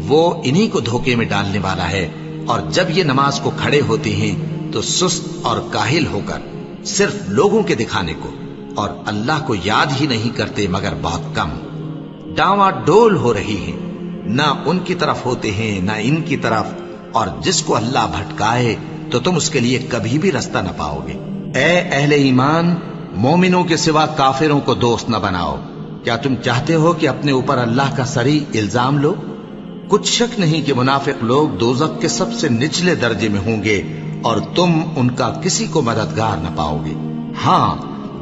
وہ انہی کو دھوکے میں ڈالنے والا ہے، اور جب یہ نماز کو کھڑے ہوتے ہیں تو سست اور کاہل ہو کر صرف لوگوں کے دکھانے کو، اور اللہ کو یاد ہی نہیں کرتے مگر بہت کم۔ ڈاواں ڈول ہو رہی ہیں، نہ ان کی طرف ہوتے ہیں نہ ان کی طرف، اور جس کو اللہ بھٹکائے تو تم اس کے لیے کبھی بھی رستہ نہ پاؤ گے۔ اے اہل ایمان، مومنوں کے سوا کافروں کو دوست نہ بناؤ۔ کیا تم چاہتے ہو کہ اپنے اوپر اللہ کا صریح الزام لو؟ کچھ شک نہیں کہ منافق لوگ دوزخ کے سب سے نچلے درجے میں ہوں گے، اور تم ان کا کسی کو مددگار نہ پاؤ گے۔ ہاں،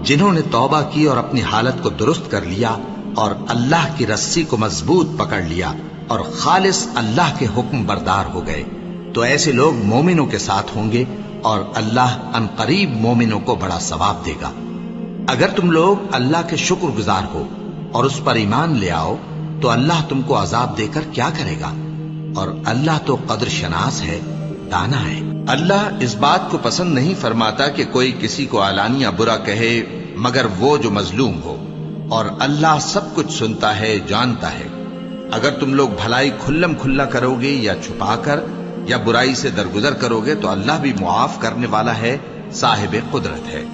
جنہوں نے توبہ کی اور اپنی حالت کو درست کر لیا اور اللہ کی رسی کو مضبوط پکڑ لیا اور خالص اللہ کے حکم بردار ہو گئے، تو ایسے لوگ مومنوں کے ساتھ ہوں گے، اور اللہ ان قریب مومنوں کو بڑا ثواب دے گا۔ اگر تم لوگ اللہ کے شکر گزار ہو اور اس پر ایمان لے آؤ تو اللہ تم کو عذاب دے کر کیا کرے گا، اور اللہ تو قدر شناس ہے، دانا ہے۔ اللہ اس بات کو پسند نہیں فرماتا کہ کوئی کسی کو علانیہ برا کہے مگر وہ جو مظلوم ہو، اور اللہ سب کچھ سنتا ہے، جانتا ہے۔ اگر تم لوگ بھلائی کھلم کھلا کرو گے یا چھپا کر یا برائی سے درگزر کرو گے تو اللہ بھی معاف کرنے والا ہے، صاحب قدرت ہے۔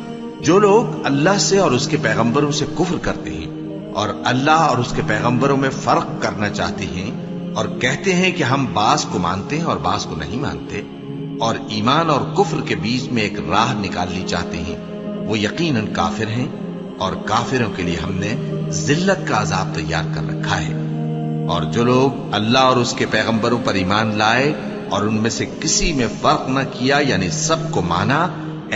جو لوگ اللہ سے اور اس کے پیغمبروں سے کفر کرتے ہیں اور اللہ اور اس کے پیغمبروں میں فرق کرنا چاہتے ہیں اور کہتے ہیں کہ ہم بعض کو مانتے ہیں اور بعض کو نہیں مانتے، اور ایمان اور کفر کے بیچ میں ایک راہ نکالنی چاہتے ہیں، وہ یقیناً کافر ہیں، اور کافروں کے لیے ہم نے ذلت کا عذاب تیار کر رکھا ہے۔ اور جو لوگ اللہ اور اس کے پیغمبروں پر ایمان لائے اور ان میں سے کسی میں فرق نہ کیا یعنی سب کو مانا،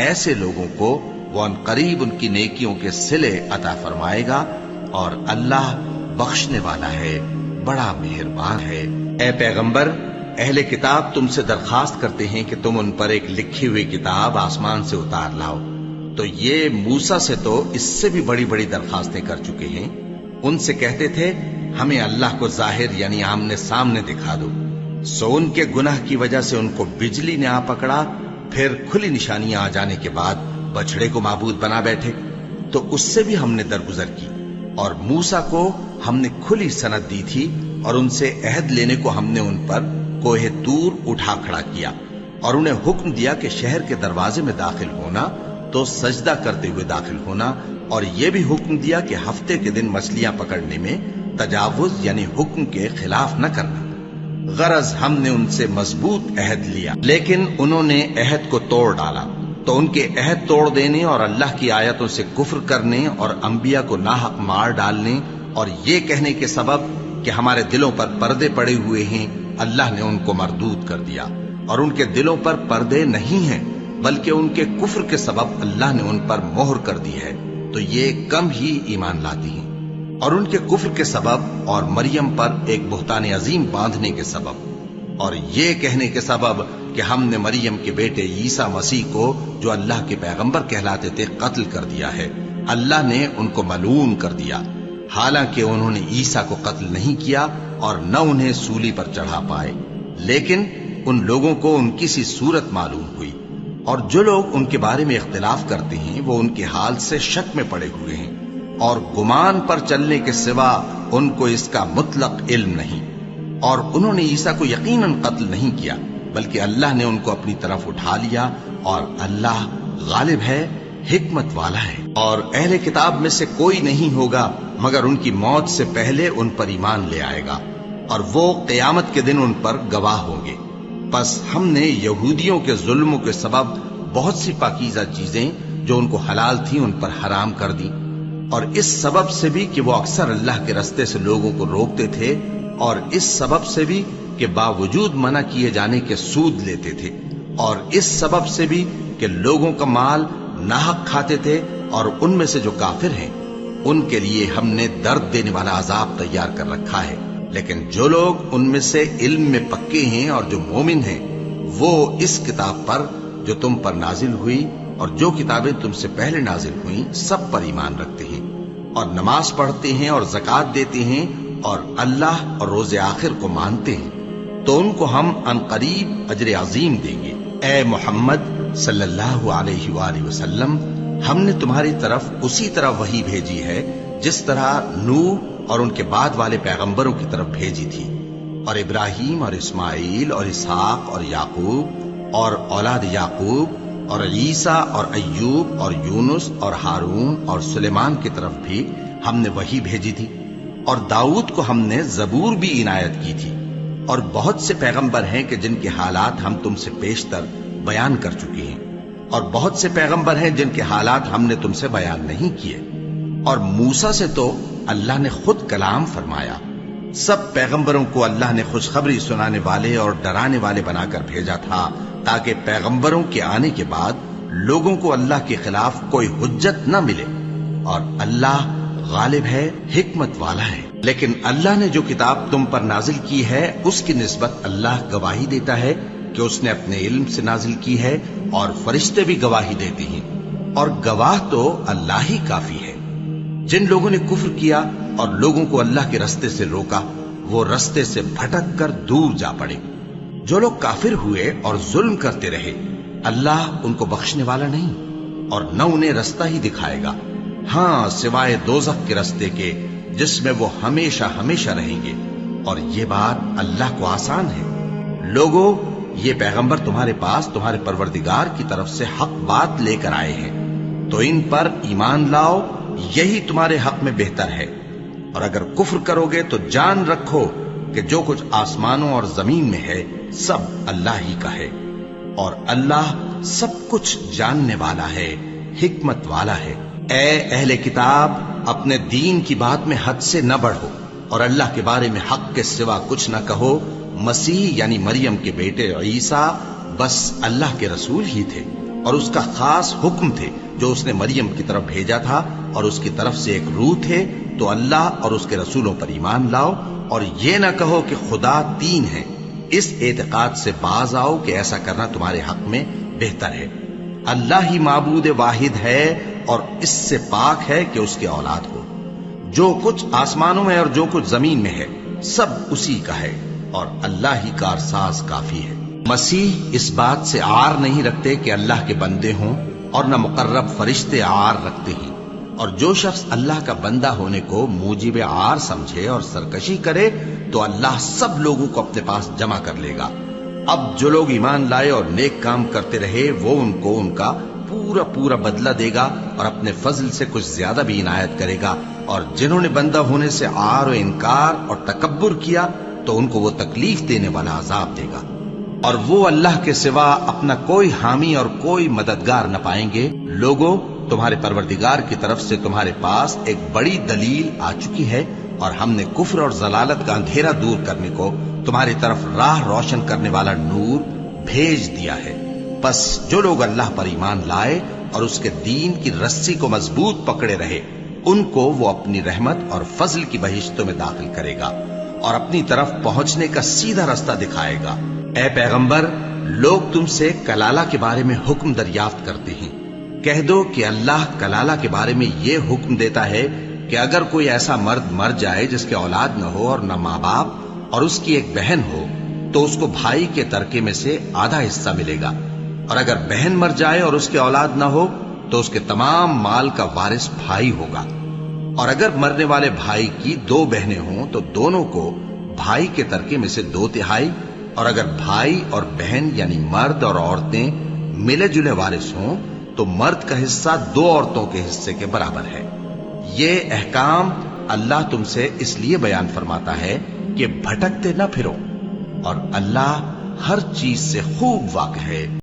ایسے لوگوں کو وہ ان قریب ان کی نیکیوں کے صلے عطا فرمائے گا، اور اللہ بخشنے والا ہے، بڑا مہربان ہے۔ اے پیغمبر، اہل کتاب تم سے درخواست کرتے ہیں کہ تم ان پر ایک لکھی ہوئی کتاب آسمان سے اتار لاؤ، تو یہ موسیٰ سے تو اس سے بھی بڑی بڑی درخواستیں کر چکے ہیں۔ ان سے کہتے تھے ہمیں اللہ کو ظاہر یعنی آمنے سامنے دکھا دو، سو ان کے گناہ کی وجہ سے ان کو بجلی نے آ پکڑا، پھر کھلی نشانیاں آ جانے کے بعد بچڑے کو معبود بنا بیٹھے، تو اس سے بھی ہم نے درگزر کی، اور موسیٰ کو ہم نے کھلی سند دی تھی، اور ان سے عہد لینے کو ہم نے ان پر کوہ طور اٹھا کھڑا کیا، اور انہیں حکم دیا کہ شہر کے دروازے میں داخل ہونا تو سجدہ کرتے ہوئے داخل ہونا، اور یہ بھی حکم دیا کہ ہفتے کے دن مچھلیاں پکڑنے میں تجاوز یعنی حکم کے خلاف نہ کرنا۔ غرض ہم نے ان سے مضبوط عہد لیا، لیکن انہوں نے عہد کو توڑ ڈالا، تو ان کے عہد توڑ دینے اور اللہ کی آیتوں سے کفر کرنے اور انبیاء کو ناحق مار ڈالنے اور یہ کہنے کے سبب کہ ہمارے دلوں پر پردے پڑے ہوئے ہیں، اللہ نے ان کو مردود کر دیا، اور ان کے دلوں پر پردے نہیں ہیں بلکہ ان کے کفر کے سبب اللہ نے ان پر مہر کر دی ہے، تو یہ کم ہی ایمان لاتی ہیں۔ اور ان کے کفر کے سبب اور مریم پر ایک بہتان عظیم باندھنے کے سبب اور یہ کہنے کے سبب کہ ہم نے مریم کے بیٹے عیسیٰ مسیح کو جو اللہ کے پیغمبر کہلاتے تھے قتل کر دیا ہے، اللہ نے ان کو ملعون کر دیا، حالانکہ انہوں نے عیسیٰ کو قتل نہیں کیا اور نہ انہیں سولی پر چڑھا پائے، لیکن ان لوگوں کو ان کی سی صورت معلوم ہوئی، اور جو لوگ ان کے بارے میں اختلاف کرتے ہیں وہ ان کے حال سے شک میں پڑے ہوئے ہیں، اور گمان پر چلنے کے سوا ان کو اس کا مطلق علم نہیں، اور انہوں نے عیسیٰ کو یقیناً قتل نہیں کیا بلکہ اللہ نے ان کو اپنی طرف اٹھا لیا، اور اللہ غالب ہے، حکمت والا ہے۔ اور اہل کتاب میں سے کوئی نہیں ہوگا مگر ان کی موت سے پہلے ان پر ایمان لے آئے گا، اور وہ قیامت کے دن ان پر گواہ ہوں گے۔ پس ہم نے یہودیوں کے ظلموں کے سبب بہت سی پاکیزہ چیزیں جو ان کو حلال تھیں ان پر حرام کر دی، اور اس سبب سے بھی کہ وہ اکثر اللہ کے رستے سے لوگوں کو روکتے تھے، اور اس سبب سے بھی کہ باوجود منع کیے جانے کے سود لیتے تھے، اور اس سبب سے بھی کہ لوگوں کا مال ناحق کھاتے تھے، اور ان میں سے جو کافر ہیں ان کے لیے ہم نے درد دینے والا عذاب تیار کر رکھا ہے۔ لیکن جو لوگ ان میں سے علم میں پکے ہیں اور جو مومن ہیں وہ اس کتاب پر جو تم پر نازل ہوئی اور جو کتابیں تم سے پہلے نازل ہوئیں سب پر ایمان رکھتے ہیں، اور نماز پڑھتے ہیں اور زکوٰۃ دیتے ہیں، اور اللہ اور روز آخر کو مانتے ہیں، تو ان کو ہم عنقریب اجر عظیم دیں گے۔ اے محمد صلی اللہ علیہ وآلہ وسلم، ہم نے تمہاری طرف اسی طرح وحی بھیجی ہے جس طرح نوح اور ان کے بعد والے پیغمبروں کی طرف بھیجی تھی، اور ابراہیم اور اسماعیل اور اسحاق اور یعقوب اور اولاد یعقوب اور عیسیٰ اور ایوب اور یونس اور ہارون اور سلیمان کی طرف بھی ہم نے وحی بھیجی تھی، اور داؤد کو ہم نے زبور بھی عنایت کی تھی، اور بہت سے پیغمبر ہیں کہ جن کے حالات ہم تم سے پیشتر بیان کر چکے ہیں، اور بہت سے پیغمبر ہیں جن کے حالات ہم نے تم سے بیان نہیں کیے، اور موسیٰ سے تو اللہ نے خود کلام فرمایا۔ سب پیغمبروں کو اللہ نے خوشخبری سنانے والے اور ڈرانے والے بنا کر بھیجا تھا تاکہ پیغمبروں کے آنے کے بعد لوگوں کو اللہ کے خلاف کوئی حجت نہ ملے، اور اللہ غالب ہے، حکمت والا ہے۔ لیکن اللہ نے جو کتاب تم پر نازل کی ہے اس کی نسبت اللہ گواہی دیتا ہے کہ اس نے اپنے علم سے نازل کی ہے، اور فرشتے بھی گواہی دیتے ہیں، اور گواہ تو اللہ ہی کافی ہے۔ جن لوگوں نے کفر کیا اور لوگوں کو اللہ کے رستے سے روکا وہ رستے سے بھٹک کر دور جا پڑے۔ جو لوگ کافر ہوئے اور ظلم کرتے رہے اللہ ان کو بخشنے والا نہیں، اور نہ انہیں رستہ ہی دکھائے گا، ہاں سوائے دوزخ کے رستے کے جس میں وہ ہمیشہ ہمیشہ رہیں گے، اور یہ بات اللہ کو آسان ہے۔ لوگوں، یہ پیغمبر تمہارے پاس تمہارے پروردگار کی طرف سے حق بات لے کر آئے ہیں، تو ان پر ایمان لاؤ، یہی تمہارے حق میں بہتر ہے، اور اگر کفر کرو گے تو جان رکھو کہ جو کچھ آسمانوں اور زمین میں ہے سب اللہ ہی کا ہے، اور اللہ سب کچھ جاننے والا ہے، حکمت والا ہے۔ اے اہل کتاب، اپنے دین کی بات میں حد سے نہ بڑھو، اور اللہ کے بارے میں حق کے سوا کچھ نہ کہو۔ مسیح یعنی مریم کے بیٹے عیسیٰ بس اللہ کے رسول ہی تھے، اور اس کا خاص حکم تھے جو اس نے مریم کی طرف بھیجا تھا، اور اس کی طرف سے ایک روح تھے، تو اللہ اور اس کے رسولوں پر ایمان لاؤ، اور یہ نہ کہو کہ خدا تین ہے۔ اس اعتقاد سے باز آؤ کہ ایسا کرنا تمہارے حق میں بہتر ہے۔ اللہ ہی معبود واحد ہے اور اس سے پاک ہے کہ اس کے اولاد ہو۔ جو کچھ آسمانوں میں اور جو کچھ زمین میں ہے سب اسی کا ہے، اور اللہ ہی کارساز کافی ہے۔ مسیح اس بات سے عار نہیں رکھتے کہ اللہ کے بندے ہوں، اور نہ مقرب فرشتے عار رکھتے ہیں، اور جو شخص اللہ کا بندہ ہونے کو موجب عار سمجھے اور سرکشی کرے تو اللہ سب لوگوں کو اپنے پاس جمع کر لے گا۔ اب جو لوگ ایمان لائے اور نیک کام کرتے رہے وہ ان کو ان کا پورا بدلہ دے گا، اور اپنے فضل سے کچھ زیادہ بھی عنایت کرے گا، اور جنہوں نے بندہ ہونے سے عار و انکار اور تکبر کیا تو ان کو وہ تکلیف دینے والا عذاب دے گا، اور وہ اللہ کے سوا اپنا کوئی حامی اور کوئی مددگار نہ پائیں گے۔ لوگوں، تمہارے پروردگار کی طرف سے تمہارے پاس ایک بڑی دلیل آ چکی ہے، اور ہم نے کفر اور ضلالت کا اندھیرا دور کرنے کو تمہاری طرف راہ روشن کرنے والا نور بھیج دیا ہے۔ پس جو لوگ اللہ پر ایمان لائے اور اس کے دین کی رسی کو مضبوط پکڑے رہے ان کو وہ اپنی رحمت اور فضل کی بہشتوں میں داخل کرے گا، اور اپنی طرف پہنچنے کا سیدھا راستہ دکھائے گا۔ اے پیغمبر، لوگ تم سے کلالہ کے بارے میں حکم دریافت کرتے ہیں کہہ دو کہ اللہ کلالہ کے بارے میں یہ حکم دیتا ہے کہ اگر کوئی ایسا مرد مر جائے جس کے اولاد نہ ہو اور نہ ماں باپ اور اس کی ایک بہن ہو تو اس کو بھائی کے ترکے میں سے آدھا حصہ ملے گا، اور اگر بہن مر جائے اور اس کے اولاد نہ ہو تو اس کے تمام مال کا وارث بھائی ہوگا، اور اگر مرنے والے بھائی کی 2 بہنیں ہوں تو دونوں کو بھائی کے ترکے میں سے 2/3، اور اگر بھائی اور بہن یعنی مرد اور عورتیں ملے جلے وارث ہوں تو مرد کا حصہ 2 عورتوں کے حصے کے برابر ہے۔ یہ احکام اللہ تم سے اس لیے بیان فرماتا ہے کہ بھٹکتے نہ پھرو، اور اللہ ہر چیز سے خوب واقف ہے۔